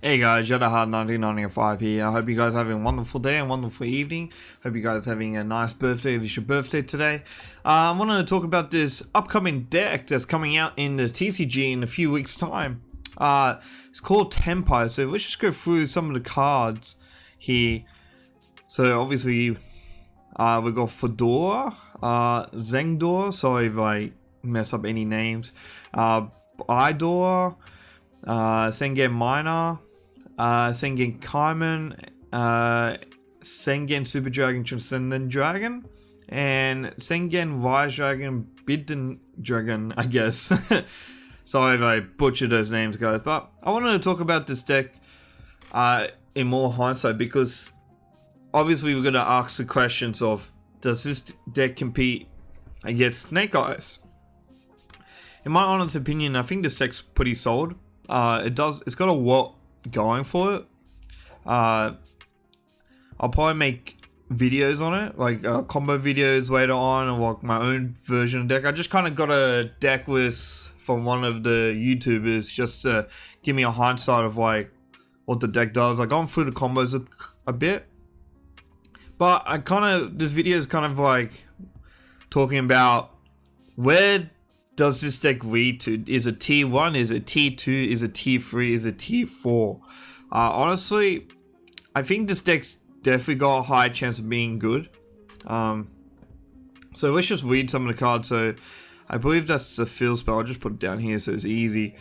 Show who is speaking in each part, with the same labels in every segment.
Speaker 1: Hey guys, Yadahard1995 here. I hope you guys are having a wonderful day and wonderful evening. Hope you guys are having a nice birthday if it's your birthday today. I want to talk about this upcoming deck that's coming out in the TCG in a few weeks time. It's called Tenpai, so let's just go through some of the cards here. So obviously, we got Fedora, Zengdor, sorry if I mess up any names, Idor, Sengen Minor, Sengen Kaiman, Sengen Super Dragon Transcendent Dragon, and Sengen Wise Dragon Bidden Dragon, I guess. Sorry if I butchered those names, guys, but I wanted to talk about this deck in more hindsight, because obviously we're going to ask the questions of, does this deck compete against Snake Eyes? In my honest opinion, I think this deck's pretty solid. It's got a lot going for it. I'll probably make videos on it, like combo videos later on, or like my own version of deck. I just kind of got a deck list from one of the YouTubers just to give me a hindsight of like what the deck does. I've gone through the combos a bit, but this video is kind of like talking about where does this deck lead to? Is it tier 1? Is it tier 2? Is it tier 3? Is it tier 4? Honestly, I think this deck's definitely got a high chance of being good. So let's just read some of the cards. So I believe that's the field spell. I'll just put it down here so it's easy.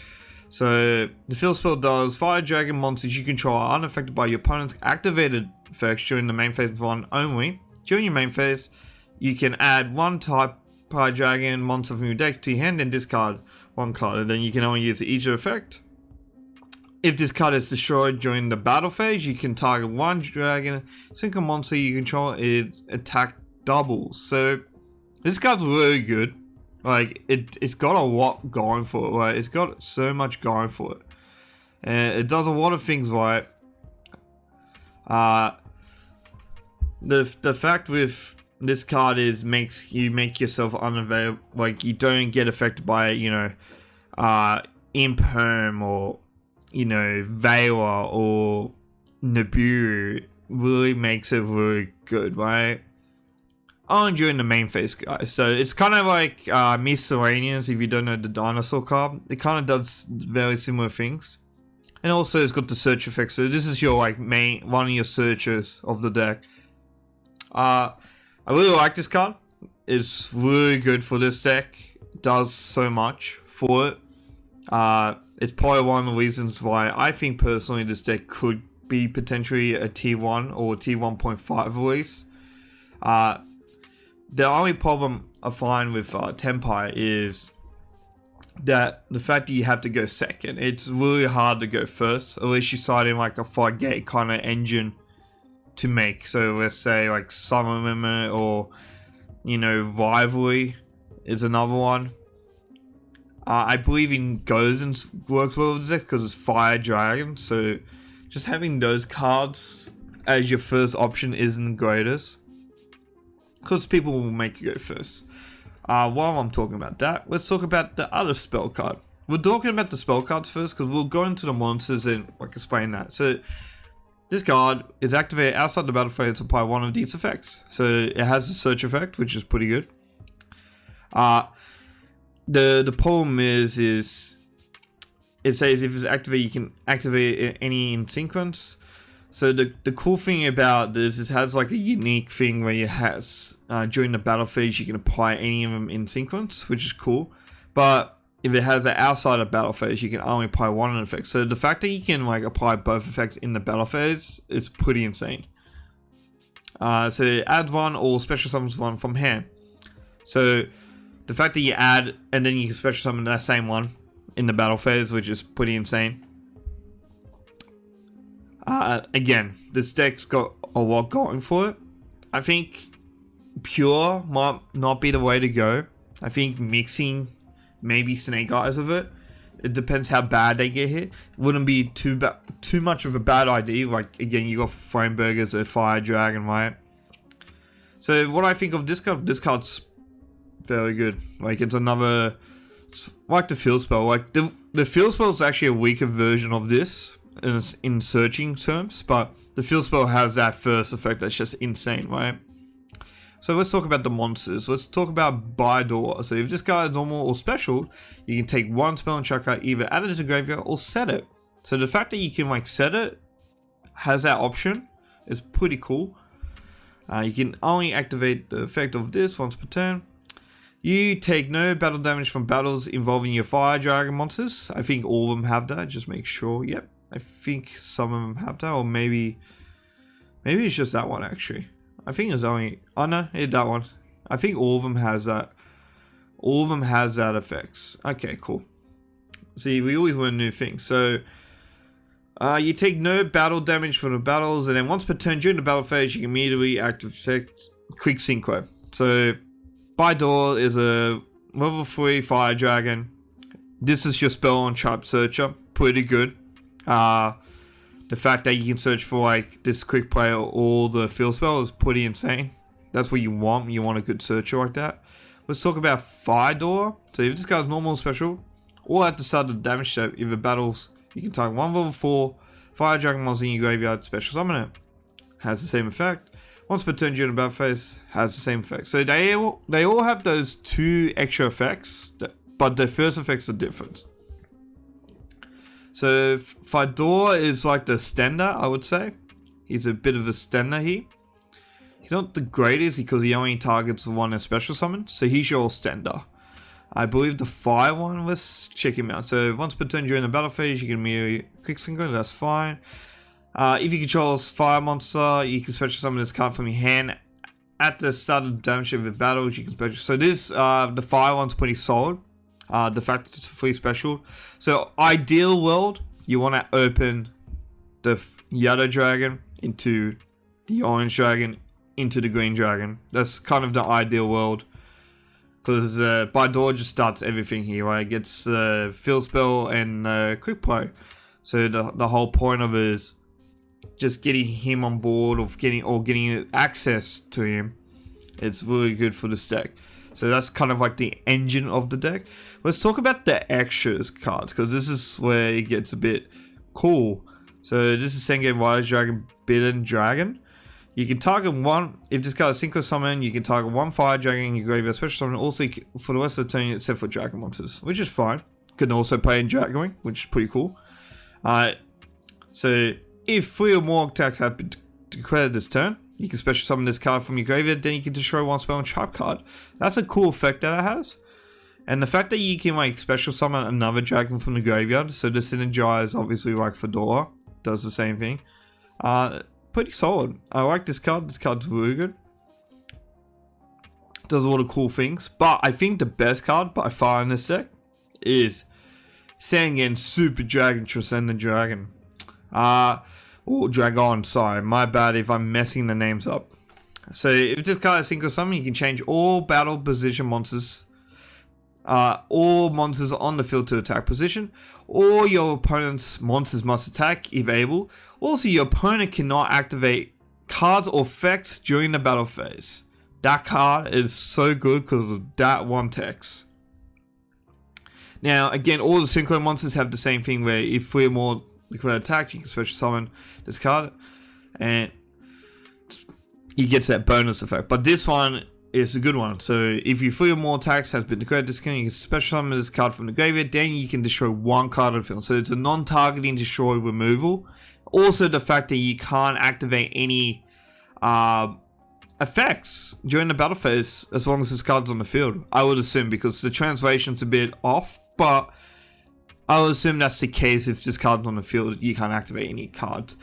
Speaker 1: So the field spell does fire dragon monsters you control are unaffected by your opponent's activated effects during the main phase of one only. During your main phase, you can add one type Fire Dragon monster from your deck to your hand and discard one card, and then you can only use each effect. If this card is destroyed during the battle phase, you can target one dragon, single monster you control, its attack doubles. So this card's really good. Like it's got a lot going for it. Right? It's got so much going for it, and it does a lot of things right. The fact with this card is makes you make yourself unavailable, like you don't get affected by, Imperm or, Veiler or Nibiru. Really makes it really good, right? Only during the main phase, guys. So it's kind of like Miscellaneous, if you don't know the dinosaur card. It kind of does very similar things. And also it's got the search effect, so this is your one of your searches of the deck. I really like this card. It's really good for this deck. It does so much for it. It's probably one of the reasons why I think personally this deck could be potentially a tier 1 or tier 1.5 release. The only problem I find with Tenpai is that the fact that you have to go second. It's really hard to go first, unless you side in like a 5-gate kind of engine to make. So let's say like Summer Limit or Rivalry is another one. I believe in Gozen works well with this deck because it's Fire Dragon, so just having those cards as your first option isn't the greatest, because people will make you go first. While I'm talking about that, let's talk about the other spell card. We're talking about the spell cards first because we'll go into the monsters and explain that. So this card is activated outside the battlefield to apply one of these effects. So it has a search effect, which is pretty good. The problem is it says if it's activated, you can activate any in sequence. So the cool thing about this is it has like a unique thing where it has during the battle phase you can apply any of them in sequence, which is cool. But if it has an outside of battle phase, you can only apply one effect. So the fact that you can apply both effects in the battle phase is pretty insane. So add one or special summons one from hand. So the fact that you add and then you can special summon that same one in the battle phase, which is pretty insane. Again, this deck's got a lot going for it. I think pure might not be the way to go. I think mixing maybe Snake Eyes of it. It depends how bad they get hit. Wouldn't be too much of a bad idea. Like again, you got Flameberg as a Fire Dragon, right? So what I think of this card's very good. Like it's another, it's like the field spell. Like the field spell is actually a weaker version of this. in searching terms, but the field spell has that first effect that's just insane, right? So let's talk about the monsters. Let's talk about by door. So if this guy is normal or special, you can take one spell and check out, either add it to the graveyard or set it. So the fact that you can like set it, has that option, is pretty cool. You can only activate the effect of this once per turn. You take no battle damage from battles involving your fire dragon monsters. I think all of them have that, just make sure. Yep, I think some of them have that, or maybe it's just that one actually. I think it's only, oh no, it's that one. I think all of them has that. All of them has that effects. Okay, cool. See, we always learn new things. So, you take no battle damage from the battles, and then once per turn during the battle phase, you can immediately activate Quick Synchro. So, by door is a level 3 fire dragon. This is your spell on Sharp Searcher. Pretty good. The fact that you can search for like this quick play or the field spell is pretty insane. That's what you want. You want a good searcher like that. Let's talk about fire door. So if this guy's normal or special, or at the start of the damage step, if it battles, you can target one level 4 fire dragon monster in your graveyard, special summon it. Has the same effect. Once per turn during the battle phase, has the same effect. So they all have those 2 extra effects, but their first effects are different. So Fedor is like the stender, I would say. He's a bit of a stender here. He's not the greatest because he only targets one in special summon, so he's your stender. I believe the fire one, let's check him out. So once per turn during the battle phase, you can immediately quick synchro, that's fine. If you control a fire monster, you can special summon this card from your hand. At the start of the damage of the battle, you can special. So this, the fire one's pretty solid. The fact that it's fully special. So ideal world, you want to open the yellow dragon into the orange dragon into the green dragon. That's kind of the ideal world, because by door just starts everything here, right? It gets field spell and quick play. So the whole point of it is just getting him on board, or getting access to him. It's really good for this deck. So that's kind of like the engine of the deck. Let's talk about the extras cards, because this is where it gets a bit cool. So this is Sengen Wise Dragon, Bidden Dragon. You can target one, if this card is Synchro Summon, you can target one Fire Dragon in your graveyard special summon, also for the rest of the turn except for Dragon monsters, which is fine. Can also play in Dragon Wing, which is pretty cool. So if 3 or more attacks have been declared this turn, you can special summon this card from your graveyard, then you can destroy one spell and trap card. That's a cool effect that it has. And the fact that you can like special summon another dragon from the graveyard, so the synergize obviously like Fedora, does the same thing. Pretty solid. I like this card. This card's really good. Does a lot of cool things. But I think the best card by far in this deck is Sengen Super Dragon Transcendent Dragon. Oh, Dragon, sorry, my bad if I'm messing the names up. So if this card is Synchro Summon, you can change all battle position monsters, all monsters on the field to attack position, or your opponent's monsters must attack if able. Also, your opponent cannot activate cards or effects during the battle phase. That card is so good because of that one text. Now, again, all the Synchro monsters have the same thing where if 3 or more liquid attack, you can special summon this card and he gets that bonus effect. But this one is a good one. So if you 3 or more attacks has been declared discount, you can special summon this card from the graveyard, then you can destroy one card on the field. So it's a non-targeting destroy removal. Also the fact that you can't activate any effects during the battle phase as long as this card's on the field, I would assume, because the translation's a bit off, but I would assume that's the case. If this card's on the field, you can't activate any cards.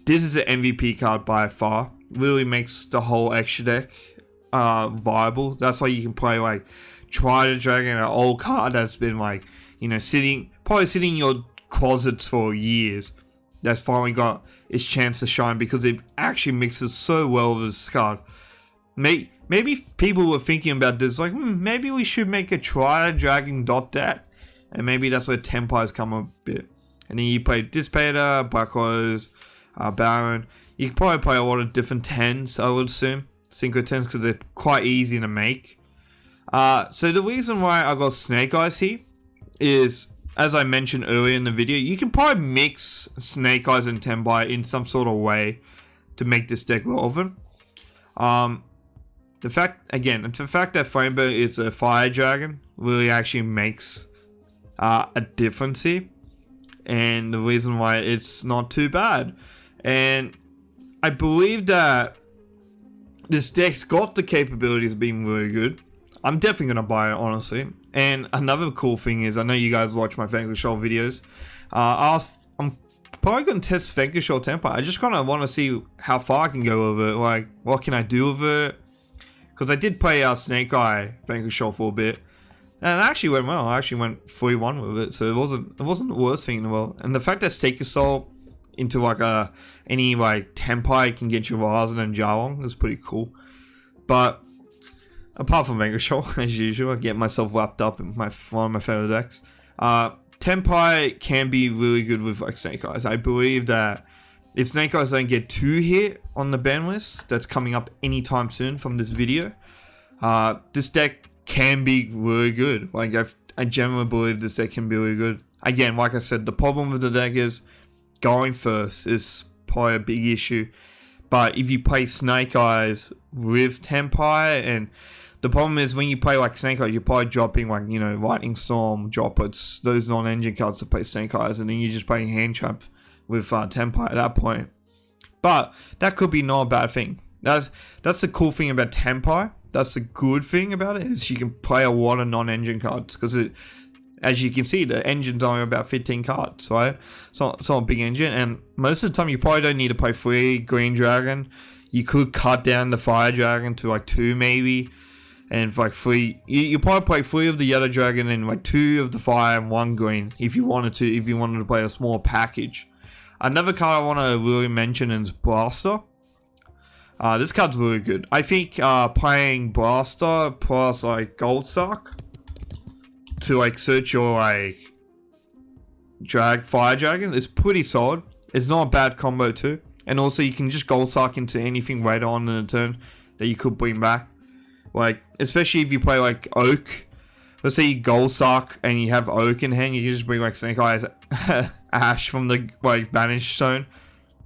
Speaker 1: This is an MVP card by far. Really makes the whole extra deck viable. That's why you can play like Try the Dragon, an old card that's been like, you know, probably sitting in your closets for years. That's finally got its chance to shine because it actually mixes so well with this card. Maybe people were thinking about this, like, maybe we should make a Try the Dragon dot deck. And maybe that's where Tenpai's come a bit. And then you play Dissipator, Black Rose, Baron. You can probably play a lot of different 10s, I would assume. Synchro 10s, because they're quite easy to make. So the reason why I got Snake Eyes here is as I mentioned earlier in the video, you can probably mix Snake Eyes and Tenpai in some sort of way to make this deck relevant. The fact that Flamebird is a fire dragon really actually makes a difference here, and the reason why it's not too bad. And I believe that this deck's got the capabilities of being really good. I'm definitely gonna buy it, honestly. And another cool thing is, I know you guys watch my Vanquish Show videos. I'm probably gonna test Vanquish Show Tenpai. I just kind of want to see how far I can go with it. Like, what can I do with it? Because I did play Snake Eye Vanquish Show for a bit, and it actually went well. I actually went 3-1 with it, so it wasn't the worst thing in the world. And the fact that Stake Your Soul into like any like Tenpai can get you Razan and Jarlong is pretty cool. But apart from Vanquish Show, as usual, I get myself wrapped up in one of my favorite decks. Tenpai can be really good with like Snake Eyes. I believe that if Snake Eyes don't get 2 hit on the ban list that's coming up anytime soon from this video, this deck can be really good. Like, I genuinely believe this deck can be really good. Again, like I said, the problem with the deck is going first is probably a big issue. But if you play Snake Eyes with Tenpai, and the problem is when you play like Snake Eyes, you're probably dropping like, you know, Lightning Storm, Droplets, those non-engine cards to play Snake Eyes, and then you're just playing Hand Trap with Tenpai at that point. But that could be not a bad thing. That's the cool thing about Tenpai. That's the good thing about it, is you can play a lot of non-engine cards, because as you can see, the engine's only about 15 cards, right? It's not a big engine, and most of the time you probably don't need to play 3 Green Dragon. You could cut down the Fire Dragon to like 2 maybe, and like 3, you probably play 3 of the Yellow Dragon and like 2 of the Fire and 1 Green if you wanted to play a small package. Another card I want to really mention is Blaster. This card's really good. I think playing Blaster plus like Gold Sock to like search your like Fire Dragon is pretty solid. It's not a bad combo too. And also you can just Gold Sock into anything right on in the turn that you could bring back. Like, especially if you play like Oak. Let's say you Gold Sock and you have Oak in hand, you can just bring like Snake Eyes Ash from the like Banished Stone.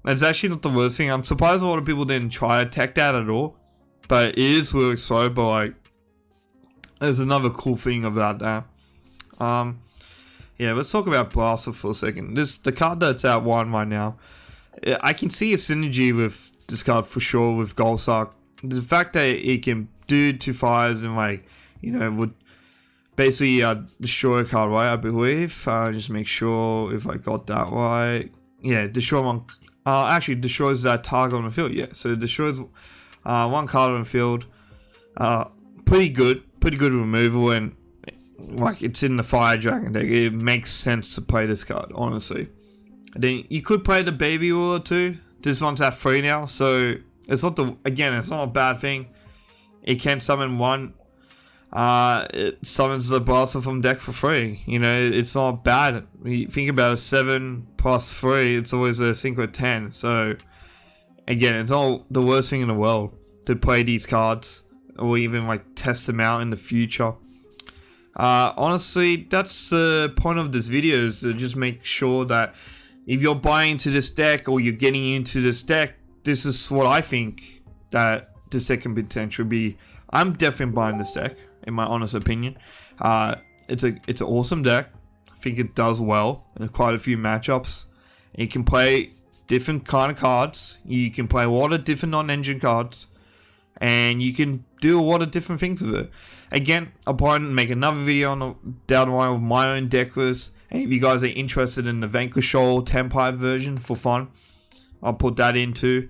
Speaker 1: It's actually not the worst thing. I'm surprised a lot of people didn't try to tech that at all. But it is really slow, but like, there's another cool thing about that. Yeah, let's talk about Blaster for a second. The card that's out 1 right now, I can see a synergy with this card for sure with Gold Sock. The fact that it can do 2 fires and like, you know, would basically destroy a card, right? I believe. Just make sure if I got that right. Yeah, destroy one. Actually destroys that target on the field. Yeah, so it destroys 1 card on the field. Pretty good removal, and like, it's in the Fire Dragon deck. It makes sense to play this card, honestly. And then you could play the Baby Ruler too. This one's at 3 now, so it's not a bad thing. It can summon 1. It summons the Blaster from deck for free. You know, it's not bad. You think about it, 7 plus 3, it's always a synchro 10. So again, it's not the worst thing in the world to play these cards, or even like test them out in the future. Honestly, that's the point of this video, is to just make sure that if you're buying into this deck or you're getting into this deck, this is what I think that this deck can potentially be. I'm definitely buying this deck, in my honest opinion. It's an awesome deck. I think it does well in quite a few matchups. You can play different kind of cards. You can play a lot of different non-engine cards, and you can do a lot of different things with it. Again, I'll probably make another video down the line with my own deck list. And if you guys are interested in the Vanquish Show Tenpai version for fun, I'll put that in too.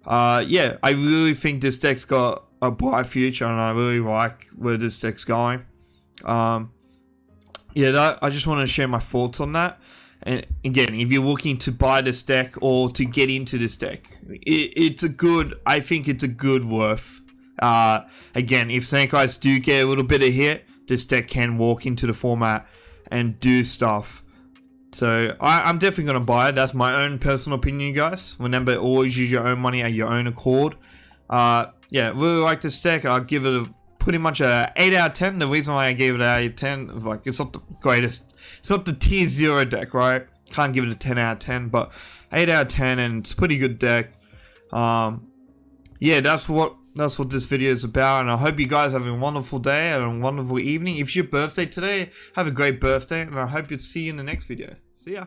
Speaker 1: Yeah, I really think this deck's got a bright future, and I really like where this deck's going. Yeah, I just want to share my thoughts on that. And again, if you're looking to buy this deck or to get into this deck, I think it's a good worth. Again, if Snake Eyes do get a little bit of hit, this deck can walk into the format and do stuff. So I'm definitely going to buy it. That's my own personal opinion, guys. Remember, always use your own money at your own accord. Yeah, really like this deck. I'll give it a pretty much a 8 out of 10. The reason why I gave it an 8 out of 10, like, it's not the greatest, it's not the tier 0 deck, right? Can't give it a 10 out of 10, but 8 out of 10, and it's a pretty good deck. Yeah, that's what this video is about, and I hope you guys have a wonderful day and a wonderful evening. If it's your birthday today, have a great birthday, and I hope to see you in the next video. See ya.